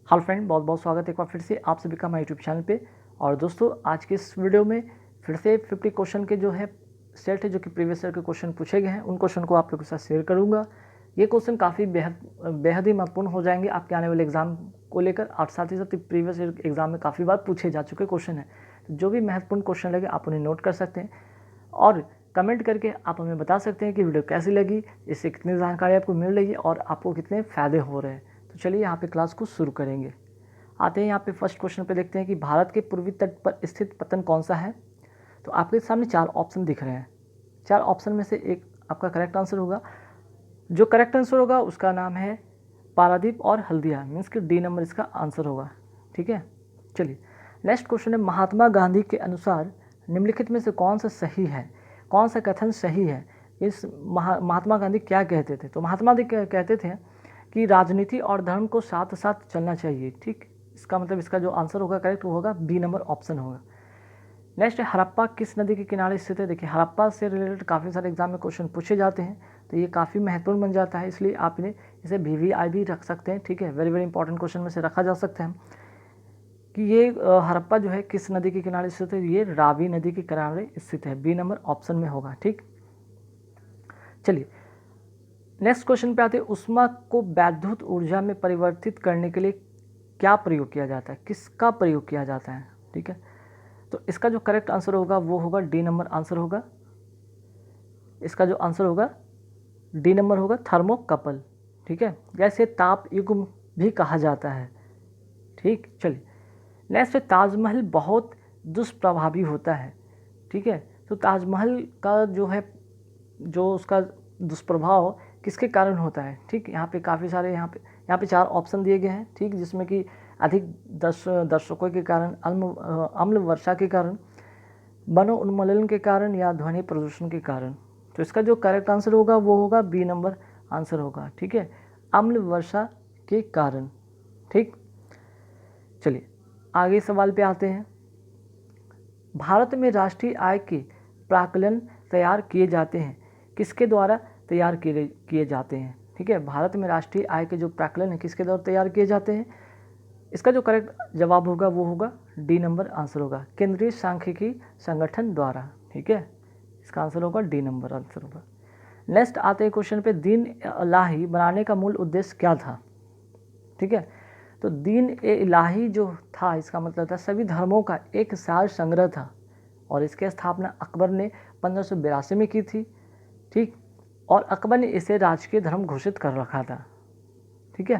Hello friend, बहुत बहुत स्वागत है एक बार फिर से आप सभी का हमारे यूट्यूब चैनल पे। और दोस्तों, आज के इस वीडियो में फिर से 50 क्वेश्चन के जो है सेट है, जो कि प्रीवियस ईयर के क्वेश्चन पूछे गए हैं, उन क्वेश्चन को आप लोगों के साथ शेयर करूंगा। ये क्वेश्चन काफ़ी बेहद ही महत्वपूर्ण हो जाएंगे आपके आने वाले एग्जाम को लेकर, और साथ ही साथ प्रीवियस ईयर एग्जाम में काफ़ी बार पूछे जा चुके क्वेश्चन हैं। तो जो भी महत्वपूर्ण क्वेश्चन लगे आप उन्हें नोट कर सकते हैं और कमेंट करके आप हमें बता सकते हैं कि वीडियो कैसी लगी, इससे कितनी जानकारी आपको मिल रही है और आपको कितने फ़ायदे हो रहे हैं। तो चलिए यहाँ पे क्लास को शुरू करेंगे। आते हैं यहाँ पे फर्स्ट क्वेश्चन पे, देखते हैं कि भारत के पूर्वी तट पर स्थित पत्तन कौन सा है। तो आपके सामने 4 ऑप्शन दिख रहे हैं। 4 ऑप्शन में से एक आपका करेक्ट आंसर होगा। जो करेक्ट आंसर होगा उसका नाम है पारादीप और हल्दिया, मीन्स कि डी नंबर इसका आंसर होगा। ठीक है, चलिए नेक्स्ट क्वेश्चन है, महात्मा गांधी के अनुसार निम्नलिखित में से कौन सा सही है, कौन सा कथन सही है। इस महात्मा गांधी क्या कहते थे? तो महात्मा गांधी कहते थे कि राजनीति और धर्म को साथ साथ चलना चाहिए। ठीक, इसका मतलब इसका जो आंसर होगा करेक्ट होगा बी नंबर ऑप्शन होगा। नेक्स्ट है, हड़प्पा किस नदी के किनारे स्थित है। देखिए, हड़प्पा से रिलेटेड काफ़ी सारे एग्जाम में क्वेश्चन पूछे जाते हैं, तो ये काफ़ी महत्वपूर्ण बन जाता है, इसलिए आप इसे VVI भी रख सकते हैं। ठीक है, वेरी वेरी इंपॉर्टेंट क्वेश्चन में से रखा जा सकता है कि ये हड़प्पा जो है किस नदी के किनारे स्थित है। ये रावी नदी के किनारे स्थित है, बी नंबर ऑप्शन में होगा। ठीक, चलिए नेक्स्ट क्वेश्चन पे आते हैं, ऊष्मा को वैद्युत ऊर्जा में परिवर्तित करने के लिए क्या प्रयोग किया जाता है, किसका प्रयोग किया जाता है। ठीक है, तो इसका जो करेक्ट आंसर होगा वो होगा डी नंबर आंसर होगा। इसका जो आंसर होगा डी नंबर होगा, थर्मोकपल। ठीक है, जैसे ताप युग्म भी कहा जाता है। ठीक, चलिए नेक्स्ट है, ताजमहल बहुत दुष्प्रभावी होता है। ठीक है, तो ताजमहल का जो है, जो उसका दुष्प्रभाव किसके कारण होता है। ठीक, यहाँ पे काफ़ी सारे यहाँ पे 4 ऑप्शन दिए गए हैं। ठीक, जिसमें कि अधिक दर्शकों के कारण, अम्ल वर्षा के कारण, वनो उन्मूलन के कारण, या ध्वनि प्रदूषण के कारण। तो इसका जो करेक्ट आंसर होगा वो होगा बी नंबर आंसर होगा। ठीक है, अम्ल वर्षा के कारण। ठीक, चलिए आगे सवाल पे आते हैं। भारत में राष्ट्रीय आय के प्राक्कलन तैयार किए जाते हैं, किसके द्वारा तैयार किए जाते हैं। ठीक है, भारत में राष्ट्रीय आय के जो प्राक्कलन है किसके द्वारा तैयार किए जाते हैं। इसका जो करेक्ट जवाब होगा वो होगा डी नंबर आंसर होगा, केंद्रीय सांख्यिकी संगठन द्वारा। ठीक है, इसका आंसर होगा डी नंबर आंसर होगा। नेक्स्ट आते हैं क्वेश्चन पे, दीन इलाही बनाने का मूल उद्देश्य क्या था। ठीक है, तो दीन ए इलाही जो था, इसका मतलब था सभी धर्मों का एक सार संग्रह था, और इसकी स्थापना अकबर ने 1582 में की थी। ठीक, और अकबर ने इसे राजकीय धर्म घोषित कर रखा था। ठीक है,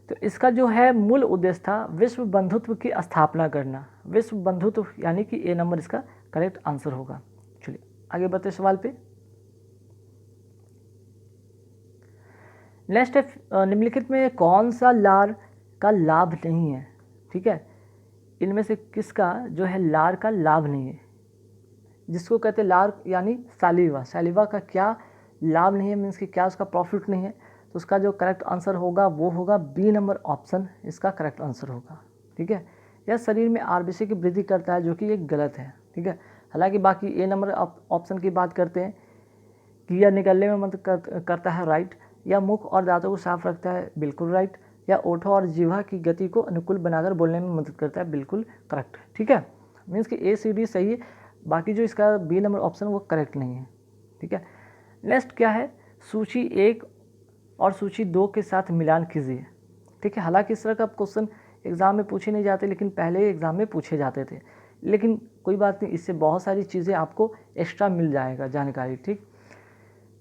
तो इसका जो है मूल उद्देश्य था विश्व बंधुत्व की स्थापना करना, विश्व बंधुत्व, यानी कि ए नंबर इसका करेक्ट आंसर होगा। चलिए आगे बढ़ते सवाल पे। नेक्स्ट है, निम्नलिखित में कौन सा लार का लाभ नहीं है। ठीक है, इनमें से किसका जो है लार का लाभ नहीं है, जिसको कहते हैं लार यानी सैलिवा, सैलिवा का क्या लाभ नहीं है, मीन्स कि क्या उसका प्रॉफिट नहीं है। तो उसका जो करेक्ट आंसर होगा वो होगा बी नंबर ऑप्शन, इसका करेक्ट आंसर होगा। ठीक है, यह शरीर में RBC की वृद्धि करता है, जो कि ये गलत है। ठीक है, हालांकि बाकी ए नंबर ऑप्शन की बात करते हैं कि यह निकलने में मदद करता है, राइट, या मुख और दांतों को साफ रखता है, बिल्कुल राइट, या ओठों और जीवा की गति को अनुकूल बनाकर बोलने में मदद करता है, बिल्कुल करेक्ट। ठीक है, मीन्स कि ACD सही है, बाकी जो इसका बी नंबर ऑप्शन वो करेक्ट नहीं है। ठीक है, नेक्स्ट क्या है, सूची 1 और सूची 2 के साथ मिलान कीजिए। ठीक है, हालांकि इस तरह का क्वेश्चन एग्जाम में पूछे नहीं जाते, लेकिन पहले एग्जाम में पूछे जाते थे, लेकिन कोई बात नहीं, इससे बहुत सारी चीज़ें आपको एक्स्ट्रा मिल जाएगा जानकारी। ठीक,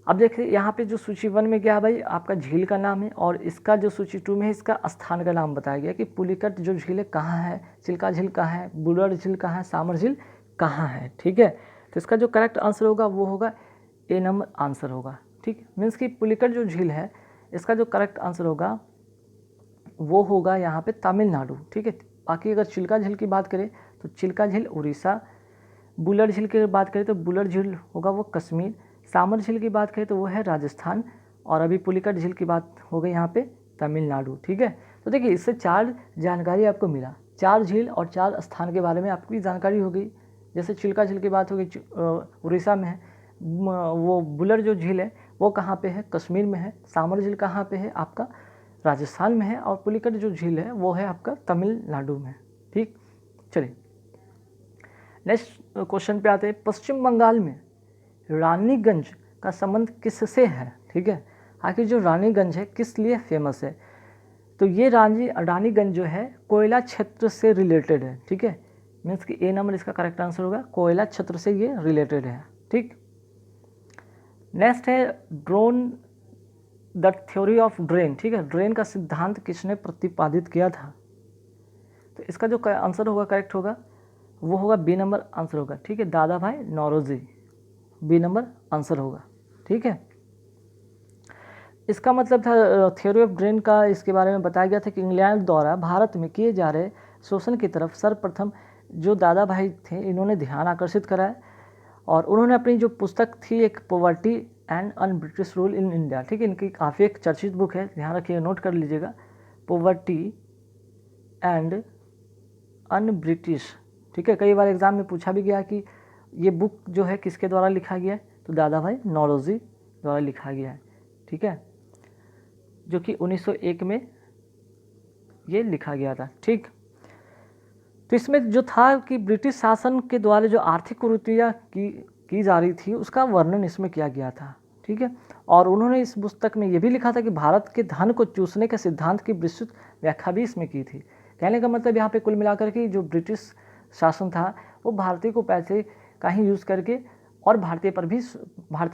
अब देखिए यहाँ पे जो सूची 1 में क्या है भाई, आपका झील का नाम है, और इसका जो सूची 2 में है इसका स्थान का नाम बताया गया कि पुलिकट जो झील है कहाँ है, चिल्का झील कहाँ है, बुलर झील कहाँ है, सामर झील कहाँ है। ठीक है, तो इसका जो करेक्ट आंसर होगा वो होगा ए नंबर आंसर होगा। ठीक, मीन्स कि पुलिकट जो झील है इसका जो करेक्ट आंसर होगा वो होगा यहाँ पे तमिलनाडु। ठीक है, बाकी अगर चिल्का झील की बात करें तो चिल्का झील उड़ीसा, बुलर झील की बात करें तो बुलर झील होगा वो कश्मीर, सामर झील की बात करें तो वो है राजस्थान, और अभी पुलिकट झील की बात हो गई यहाँ पे तमिलनाडु। ठीक है, तो देखिए इससे 4 जानकारी आपको मिला, 4 झील और 4 स्थान के बारे में आपकी जानकारी हो गई। जैसे चिल्का झील की बात हो गई, उड़ीसा में है, वो बुलर जो झील है वो कहाँ पे है, कश्मीर में है, सामर झील कहाँ पे है, आपका राजस्थान में है और पुलिकट जो झील है वो है आपका तमिलनाडु में। ठीक, चलिए नेक्स्ट क्वेश्चन पे आते हैं। पश्चिम बंगाल में रानीगंज का संबंध किससे है? ठीक है, आखिर जो रानीगंज है किस लिए फेमस है? तो ये रानीगंज जो है कोयला क्षेत्र से रिलेटेड है। ठीक है, मीन्स कि ए नंबर इसका करेक्ट आंसर होगा, कोयला क्षेत्र से ये रिलेटेड है। ठीक, नेक्स्ट है drone the theory of drain. ठीक है, ड्रेन का सिद्धांत किसने प्रतिपादित किया था? तो इसका जो आंसर होगा करेक्ट होगा वो होगा बी नंबर आंसर होगा। ठीक है, दादा भाई नौरोजी, बी नंबर आंसर होगा। ठीक है, इसका मतलब था थ्योरी ऑफ ड्रेन का, इसके बारे में बताया गया था कि इंग्लैंड द्वारा भारत में किए जा रहे शोषण की तरफ सर्वप्रथम जो दादा भाई थे इन्होंने ध्यान आकर्षित कराया और उन्होंने अपनी जो पुस्तक थी एक poverty and un British rule in India. ठीक है, इनकी काफ़ी एक चर्चित बुक है, ध्यान रखिएगा, नोट कर लीजिएगा, पॉवर्टी एंड अन ब्रिटिश। ठीक है, कई बार एग्जाम में पूछा भी गया कि ये बुक जो है किसके द्वारा लिखा गया है, तो दादा भाई नौरोजी द्वारा लिखा गया है। ठीक है, जो कि 1901 में ये लिखा गया था। ठीक, तो इसमें जो था कि ब्रिटिश शासन के द्वारा जो आर्थिक कुरीतियाँ की जा रही थी उसका वर्णन इसमें किया गया था। ठीक है, और उन्होंने इस पुस्तक में ये भी लिखा था कि भारत के धन को चूसने के सिद्धांत की विस्तृत व्याख्या भी इसमें की थी। कहने का मतलब यहाँ पे कुल मिलाकर के जो ब्रिटिश शासन था वो भारतीय को पैसे का ही यूज़ करके और भारतीय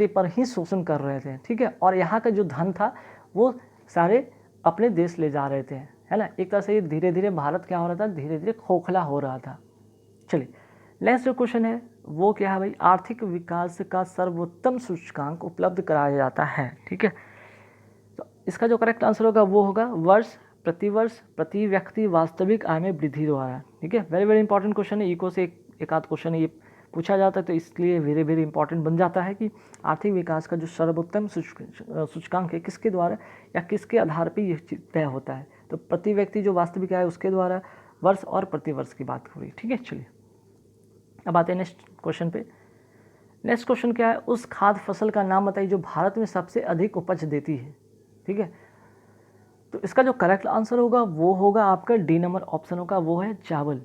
पर ही शोषण कर रहे थे। ठीक है, और यहाँ का जो धन था वो सारे अपने देश ले जा रहे थे, है ना। एक तरह से ये धीरे धीरे भारत क्या हो रहा था, धीरे धीरे खोखला हो रहा था। चलिए नेक्स्ट जो क्वेश्चन है वो क्या है भाई, आर्थिक विकास का सर्वोत्तम सूचकांक उपलब्ध कराया जाता है। ठीक है, तो इसका जो करेक्ट आंसर होगा वो होगा वर्ष प्रति व्यक्ति वास्तविक आय में वृद्धि द्वारा। ठीक है, वेरी वेरी इंपॉर्टेंट क्वेश्चन है, इको से एक आध क्वेश्चन ये पूछा जाता है, तो इसलिए वेरी वेरी इंपॉर्टेंट बन जाता है कि आर्थिक विकास का जो सर्वोत्तम सूचकांक है किसके द्वारा या किसके आधार पर यह तय होता है। तो प्रति व्यक्ति जो वास्तविक आय उसके द्वारा, वर्ष और प्रति वर्ष की बात हो रही। ठीक है, चलिए अब आते हैं नेक्स्ट क्वेश्चन पे। नेक्स्ट क्वेश्चन क्या है, उस खाद्य फसल का नाम बताइए जो भारत में सबसे अधिक उपज देती है। ठीक है, तो इसका जो करेक्ट आंसर होगा वो होगा आपका डी नंबर ऑप्शन होगा, वो है चावल।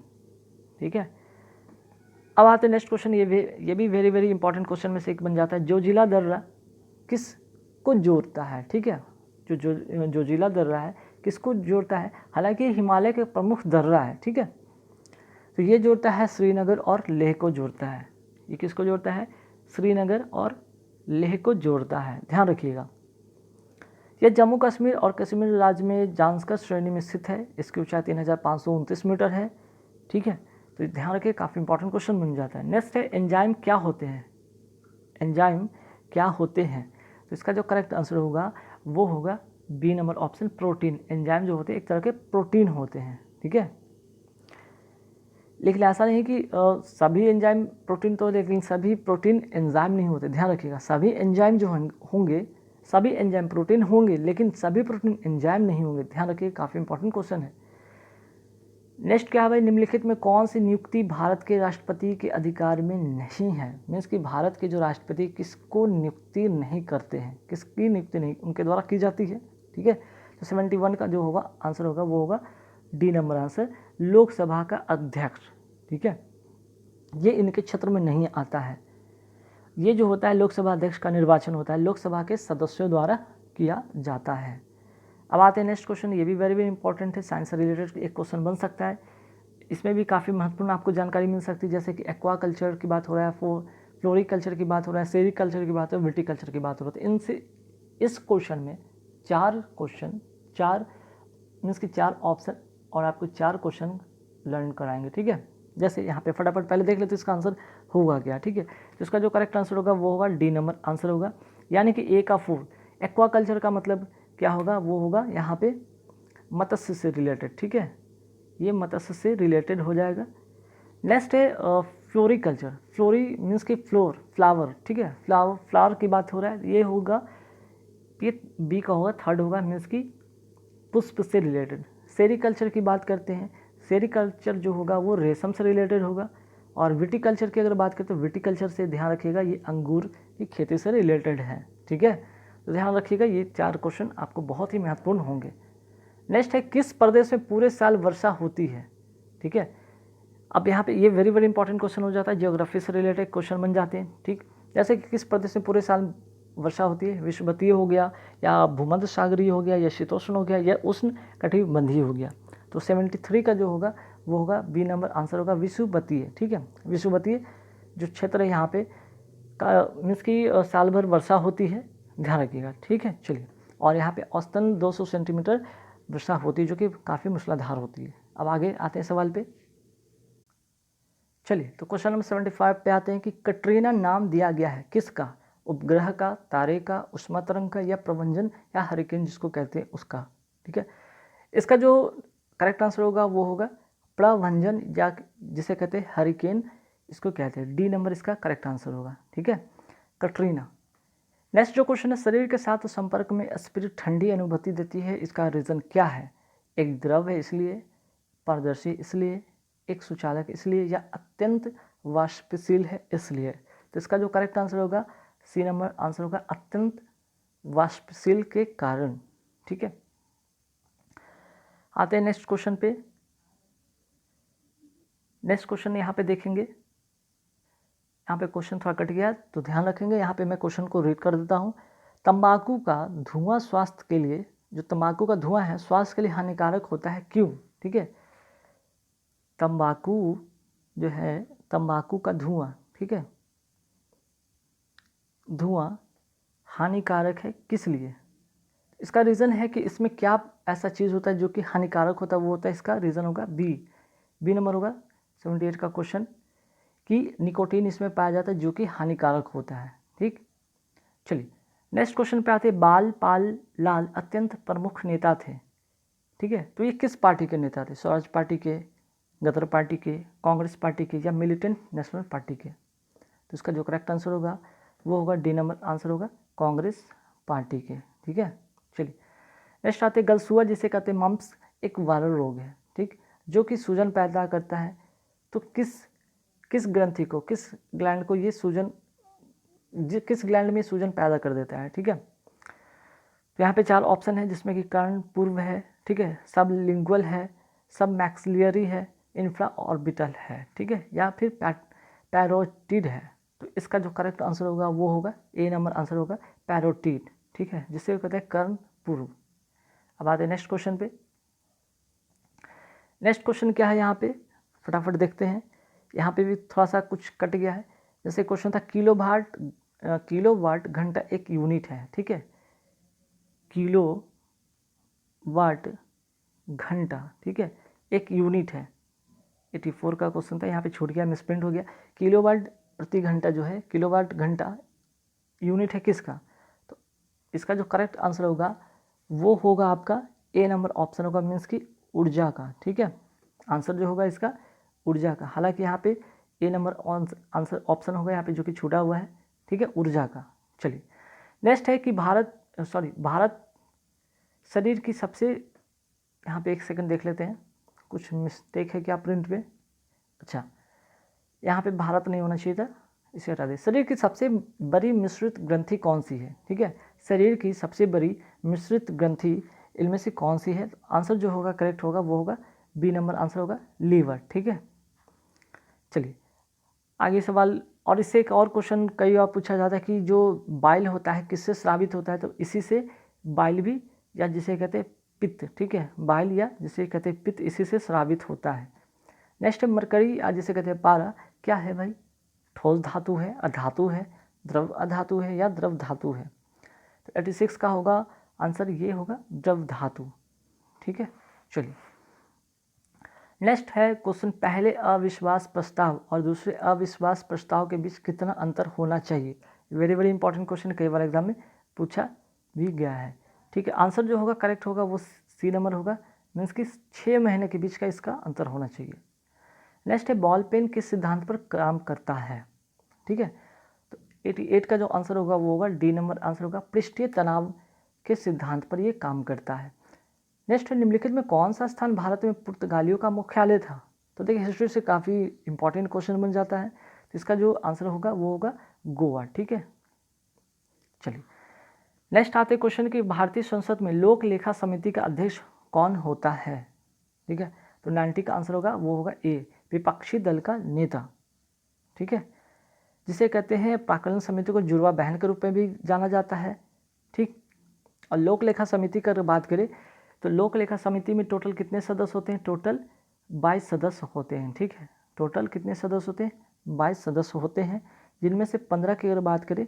ठीक है, अब आते हैं नेक्स्ट क्वेश्चन, ये भी वेरी वेरी इंपॉर्टेंट क्वेश्चन में से एक बन जाता है। जोजिला दर्रा किसको जोड़ता है? ठीक है, जोजिला दर्रा है किसको जोड़ता है? हालांकि हिमालय के प्रमुख दर्रा है। ठीक है, तो ये जोड़ता है श्रीनगर और लेह को जोड़ता है। ये किसको जोड़ता है? श्रीनगर और लेह को जोड़ता है, ध्यान रखिएगा। यह जम्मू कश्मीर और कश्मीर राज्य में जांस्कर श्रेणी में स्थित है। इसकी ऊंचाई 3529 मीटर है। ठीक है, तो ध्यान रखिए, काफ़ी इंपॉर्टेंट क्वेश्चन बन जाता है। नेक्स्ट है एंजाइम क्या होते हैं? एंजाइम क्या होते हैं? तो इसका जो करेक्ट आंसर होगा वो होगा B number option, protein. Enzyme जो होते हैं एक तरह के प्रोटीन होते हैं। ठीक है, लेकिन ऐसा नहीं कि सभी एंजाइम प्रोटीन तो, लेकिन सभी प्रोटीन एंजाइम नहीं होते, ध्यान रखिएगा। सभी एंजाइम जो होंगे, सभी एंजाइम प्रोटीन होंगे लेकिन सभी प्रोटीन एंजाइम नहीं होंगे, ध्यान रखिए, काफ़ी इंपॉर्टेंट क्वेश्चन है। नेक्स्ट क्या है भाई, निम्नलिखित में कौन सी नियुक्ति भारत के राष्ट्रपति के अधिकार में नहीं है? मीन्स कि भारत के जो राष्ट्रपति किसको नियुक्ति नहीं करते हैं, किसकी नियुक्ति नहीं उनके द्वारा की जाती है। ठीक है, तो 71 का जो होगा आंसर होगा वो होगा डी नंबर आंसर, लोकसभा का अध्यक्ष। ठीक है, ये इनके क्षेत्र में नहीं आता है। ये जो होता है लोकसभा अध्यक्ष का निर्वाचन होता है लोकसभा के सदस्यों द्वारा किया जाता है। अब आते हैं नेक्स्ट क्वेश्चन, ये भी वेरी वेरी इंपॉर्टेंट है, साइंस से रिलेटेड एक क्वेश्चन बन सकता है। इसमें भी काफ़ी महत्वपूर्ण आपको जानकारी मिल सकती है, जैसे कि एक्वा कल्चर की बात हो रहा है, फ्लोरिकल्चर की बात हो रहा है, सेरिकल्चर की बात हो रहा है, विटिकल्चर की बात हो रही है। इनसे इस क्वेश्चन में चार मीन्स कि 4 ऑप्शन और आपको 4 क्वेश्चन लर्न कराएंगे। ठीक है, जैसे यहाँ पे फटाफट पहले देख लेते इसका आंसर होगा क्या। ठीक है, तो इसका जो करेक्ट आंसर होगा वो होगा डी नंबर आंसर होगा, यानी कि ए का 4। एक्वा कल्चर का मतलब क्या होगा, वो होगा यहाँ पे मत्स्य से रिलेटेड। ठीक है, ये मत्स्य से रिलेटेड हो जाएगा। नेक्स्ट है फ्लोरिकल्चर, फ्लोरी मीन्स कि फ्लावर। ठीक है, फ्लावर की बात हो रहा है, ये होगा, ये बी का होगा, थर्ड होगा मीन्स कि पुष्प से रिलेटेड। सेरिकल्चर की बात करते हैं, सेरिकल्चर जो होगा वो रेशम से रिलेटेड होगा। और विटिकल्चर की अगर बात करें तो विटिकल्चर से ध्यान रखिएगा ये अंगूर की खेती से रिलेटेड है। ठीक है, तो ध्यान रखिएगा ये 4 क्वेश्चन आपको बहुत ही महत्वपूर्ण होंगे। नेक्स्ट है किस प्रदेश में पूरे साल वर्षा होती है, ठीक है। अब यहाँ पे ये वेरी वेरी इंपॉर्टेंट क्वेश्चन हो जाता है, ज्योग्राफी से रिलेटेड क्वेश्चन बन जाते हैं, ठीक। जैसे कि किस प्रदेश में पूरे साल वर्षा होती है, विषुवतीय हो गया या भूमध्य सागरीय हो गया या शीतोष्ण हो गया या उष्ण कटिबंधीय हो गया। तो 73 का जो होगा वो होगा बी नंबर आंसर होगा विषुवतीय, ठीक है। विषुवतीय जो क्षेत्र है यहाँ पे का मीन्स की साल भर वर्षा होती है, ध्यान रखिएगा, ठीक है। चलिए, और यहाँ पे औसतन 200 सेंटीमीटर वर्षा होती है जो कि काफ़ी मूसलाधार होती है। अब आगे आते हैं सवाल पे। चलिए, तो क्वेश्चन नंबर 75 पे आते हैं कि कटरीना नाम दिया गया है किसका, उपग्रह का, तारे का, उष्मा तरंग का या प्रभंजन या हरिकेन जिसको कहते हैं उसका, ठीक है। इसका जो करेक्ट आंसर होगा वो होगा प्रभंजन या जिसे कहते हैं हरिकेन, इसको कहते हैं। डी नंबर इसका करेक्ट आंसर होगा, ठीक है, कटरीना। नेक्स्ट जो क्वेश्चन है, शरीर के साथ संपर्क में स्पिरिट ठंडी अनुभूति देती है, इसका रीज़न क्या है। एक द्रव है इसलिए, पारदर्शी इसलिए, एक सुचालक इसलिए या अत्यंत वाष्पशील है इसलिए। तो इसका जो करेक्ट आंसर होगा सी नंबर आंसर होगा अत्यंत वाष्पशील के कारण, ठीक है। आते हैं नेक्स्ट क्वेश्चन पे। नेक्स्ट क्वेश्चन यहाँ पे देखेंगे, यहाँ पे क्वेश्चन थोड़ा कट गया तो ध्यान रखेंगे। यहाँ पे मैं क्वेश्चन को रीड कर देता हूँ। तंबाकू का धुआं स्वास्थ्य के लिए, जो तंबाकू का धुआं है स्वास्थ्य के लिए हानिकारक होता है, क्यों, ठीक है। तंबाकू जो है, तंबाकू का धुआं, ठीक है, धुआं हानिकारक है किस लिए। इसका रीज़न है कि इसमें क्या ऐसा चीज़ होता है जो कि हानिकारक होता है, वो होता है, इसका रीज़न होगा बी नंबर होगा 78 का क्वेश्चन, कि निकोटीन इसमें पाया जाता है जो कि हानिकारक होता है, ठीक। चलिए, नेक्स्ट क्वेश्चन पे आते हैं। बाल पाल लाल अत्यंत प्रमुख नेता थे, ठीक है। तो ये किस पार्टी के नेता थे, स्वराज पार्टी के, गदर पार्टी के, कांग्रेस पार्टी के या मिलिटेंट नेशनल पार्टी के। तो इसका जो करेक्ट आंसर होगा वो होगा डी नंबर आंसर होगा कांग्रेस पार्टी के, ठीक है। चलिए, नेक्स्ट आते गलसुआ जिसे कहते हैं मम्प्स, एक वायरल रोग है, ठीक, जो कि सूजन पैदा करता है। तो किस ग्रंथि को, किस ग्लैंड को ये सूजन, किस ग्लैंड में सूजन पैदा कर देता है, ठीक है। तो यहाँ पे 4 ऑप्शन है जिसमें कि कर्ण पूर्व है, ठीक है, सब लिंगुअल है, सब मैक्सिलियरी है, इंफ्रा ऑर्बिटल है, ठीक है, या फिर पैरोटिड है। तो इसका जो करेक्ट आंसर होगा वो होगा ए नंबर आंसर होगा पैरोटिड, ठीक है, जिसे कहते हैं कर्ण पूर्व। अब आते हैं नेक्स्ट क्वेश्चन पे। नेक्स्ट क्वेश्चन क्या है यहाँ पे, फटाफट देखते हैं। यहाँ पे भी थोड़ा सा कुछ कट गया है। जैसे क्वेश्चन था किलोवाट घंटा एक यूनिट है, ठीक है, किलोवाट घंटा, ठीक है, एक यूनिट है। 84 का क्वेश्चन था, यहाँ पे छूट गया, मिसप्रिंट हो गया। किलोवाट प्रति घंटा जो है, किलोवाट घंटा यूनिट है किसका। तो इसका जो करेक्ट आंसर होगा वो होगा आपका ए नंबर ऑप्शन होगा, मीन्स की ऊर्जा का, ठीक है। आंसर जो होगा इसका ऊर्जा का। हालांकि यहाँ पे ए नंबर आंसर ऑप्शन होगा यहाँ पे जो कि छूटा हुआ है, ठीक है, ऊर्जा का। चलिए, नेक्स्ट है कि भारत शरीर की सबसे, यहाँ पे एक सेकंड देख लेते हैं, कुछ मिस्टेक है क्या प्रिंट में। अच्छा, यहाँ पे भारत नहीं होना चाहिए था, इसे हटा दे। शरीर की सबसे बड़ी मिश्रित ग्रंथि कौन सी है, ठीक है, शरीर की सबसे बड़ी मिश्रित ग्रंथि इनमें से कौन सी है। आंसर जो होगा करेक्ट होगा वो होगा बी नंबर आंसर होगा लीवर, ठीक है। चलिए, आगे सवाल। और इससे एक और क्वेश्चन कई बार पूछा जाता है कि जो बाइल होता है किससे स्रावित होता है। तो इसी से बाइल भी, या जिसे कहते हैं पित्त, ठीक है, बाइल या जिसे कहते हैं पित्त, इसी से स्रावित होता है। नेक्स्ट है मरकरी या जिसे कहते हैं पारा, क्या है भाई, ठोस धातु है, अधातु है, द्रव अधातु है या द्रव धातु है। तो 86 का होगा आंसर ये होगा द्रव धातु, ठीक है। चलिए, नेक्स्ट है क्वेश्चन, पहले अविश्वास प्रस्ताव और दूसरे अविश्वास प्रस्ताव के बीच कितना अंतर होना चाहिए। वेरी वेरी इंपॉर्टेंट क्वेश्चन, कई बार एग्जाम में पूछा भी गया है, ठीक है। आंसर जो होगा करेक्ट होगा वो सी नंबर होगा, मीन्स कि 6 महीने के बीच का इसका अंतर होना चाहिए। नेक्स्ट है बॉल पेन किस सिद्धांत पर काम करता है, ठीक है। तो 88 का जो आंसर होगा वो होगा डी नंबर आंसर होगा, पृष्ठीय तनाव के सिद्धांत पर ये काम करता है। नेक्स्ट है निम्नलिखित में कौन सा स्थान भारत में पुर्तगालियों का मुख्यालय था। तो देखिए, हिस्ट्री से काफ़ी इंपॉर्टेंट क्वेश्चन बन जाता है। तो इसका जो आंसर होगा वो होगा गोवा, ठीक है। चलिए, नेक्स्ट आते क्वेश्चन कि भारतीय संसद में लोक लेखा समिति का अध्यक्ष कौन होता है? ठीक है, तो 90 का आंसर होगा वो होगा ए, विपक्षी दल का नेता। ठीक है, जिसे कहते हैं प्राक्कलन समिति को जुड़वा बहन के रूप में भी जाना जाता है। ठीक, और लोक लेखा समिति की बात करें तो लोक लेखा समिति में टोटल कितने सदस्य होते हैं? टोटल 22 सदस्य होते हैं। ठीक है, टोटल कितने सदस्य होते हैं? 22 सदस्य होते हैं, जिनमें से 15 की अगर बात करें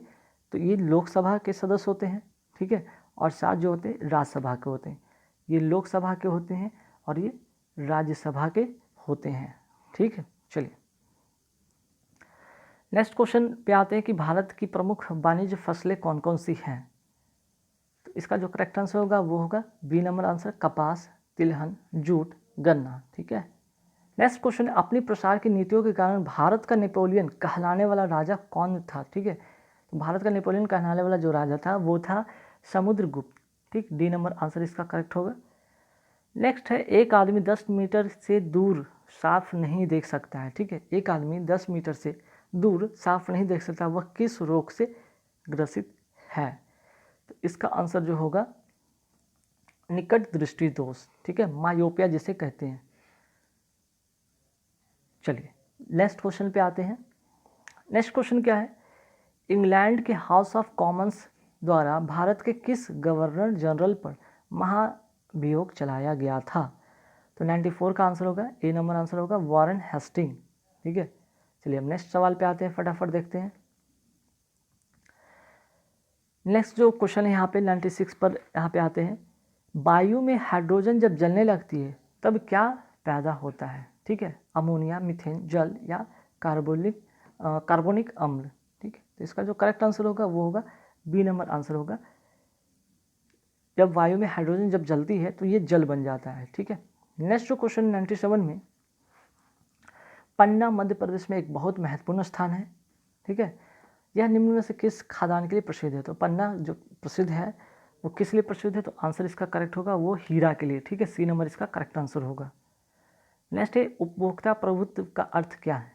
तो ये लोकसभा के सदस्य होते हैं। ठीक है, और 7 जो होते हैं राज्यसभा के होते हैं। ये लोकसभा के होते हैं और ये राज्यसभा के होते हैं। ठीक है, चलिए नेक्स्ट क्वेश्चन पे आते हैं कि भारत की प्रमुख वाणिज्य फसलें कौन कौन सी हैं? तो इसका जो करेक्ट आंसर होगा वो होगा बी नंबर आंसर, कपास, तिलहन, जूट, गन्ना। ठीक है, नेक्स्ट क्वेश्चन, अपनी प्रसार की नीतियों के कारण भारत का नेपोलियन कहलाने वाला राजा कौन था? ठीक है, तो भारत का नेपोलियन कहलाने वाला जो राजा था वो था समुद्रगुप्त। ठीक, डी नंबर आंसर इसका करेक्ट होगा। नेक्स्ट है, एक आदमी 10 मीटर से दूर साफ नहीं देख सकता है। ठीक है, एक आदमी 10 मीटर से दूर साफ नहीं देख सकता, वह किस रोग से ग्रसित है? तो इसका आंसर जो होगा निकट दृष्टि दोष। ठीक है, मायोपिया जिसे कहते हैं। चलिए नेक्स्ट क्वेश्चन पे आते हैं। नेक्स्ट क्वेश्चन क्या है? इंग्लैंड के हाउस ऑफ कॉमन्स द्वारा भारत के किस गवर्नर जनरल पर महाभियोग चलाया गया था? तो 94 का आंसर होगा, ए नंबर आंसर होगा वॉरेन हेस्टिंग। ठीक है, चलिए हम नेक्स्ट सवाल पे आते हैं, फटाफट देखते हैं। नेक्स्ट जो क्वेश्चन है यहाँ पे 96 पर यहाँ पे आते हैं, वायु में हाइड्रोजन जब जलने लगती है तब क्या पैदा होता है? ठीक है, अमोनिया, मीथेन, जल या कार्बोनिक अम्ल। ठीक है, तो इसका जो करेक्ट आंसर होगा वो होगा बी नंबर आंसर होगा, जब वायु में हाइड्रोजन जब जलती है तो ये जल बन जाता है। ठीक है, नेक्स्ट जो क्वेश्चन 97 में, पन्ना मध्य प्रदेश में एक बहुत महत्वपूर्ण स्थान है। ठीक है, यह निम्न में से किस खादान के लिए प्रसिद्ध है? तो पन्ना जो प्रसिद्ध है वो किस लिए प्रसिद्ध है? तो आंसर इसका करेक्ट होगा वो हीरा के लिए। ठीक है, सी नंबर इसका करेक्ट आंसर होगा। नेक्स्ट है, उपभोक्ता प्रभुत्व का अर्थ क्या है?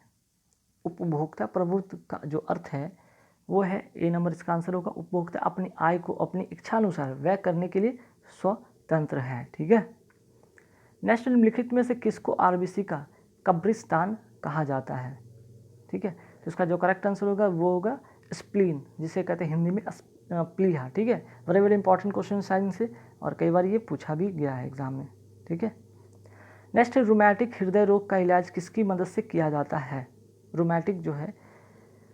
उपभोक्ता प्रभुत्व का जो अर्थ है वो है, ए नंबर इसका आंसर होगा, उपभोक्ता अपनी आय को अपनी इच्छानुसार व्यय करने के लिए स्वतंत्र है। ठीक है, नेक्स्ट निम्नलिखित में से किसको आरबीसी का कब्रिस्तान कहा जाता है? ठीक है, तो इसका जो करेक्ट आंसर होगा वो होगा स्प्लीन, जिसे कहते हैं हिंदी में प्लीहा। ठीक है, very very important question science से, और कई बार ये पूछा भी गया है एग्जाम में। ठीक है, नेक्स्ट है, रोमैटिक हृदय रोग का इलाज किसकी मदद से किया जाता है? रोमैटिक जो है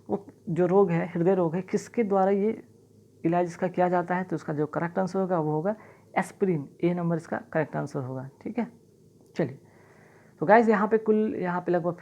वो जो रोग है, हृदय रोग है, किसके द्वारा ये इलाज इसका किया जाता है? तो इसका जो करेक्ट आंसर होगा वो होगा एस्पिरिन, ए नंबर इसका करेक्ट आंसर होगा। ठीक है, चलिए तो गाइज यहाँ पे कुल यहाँ पे लगभग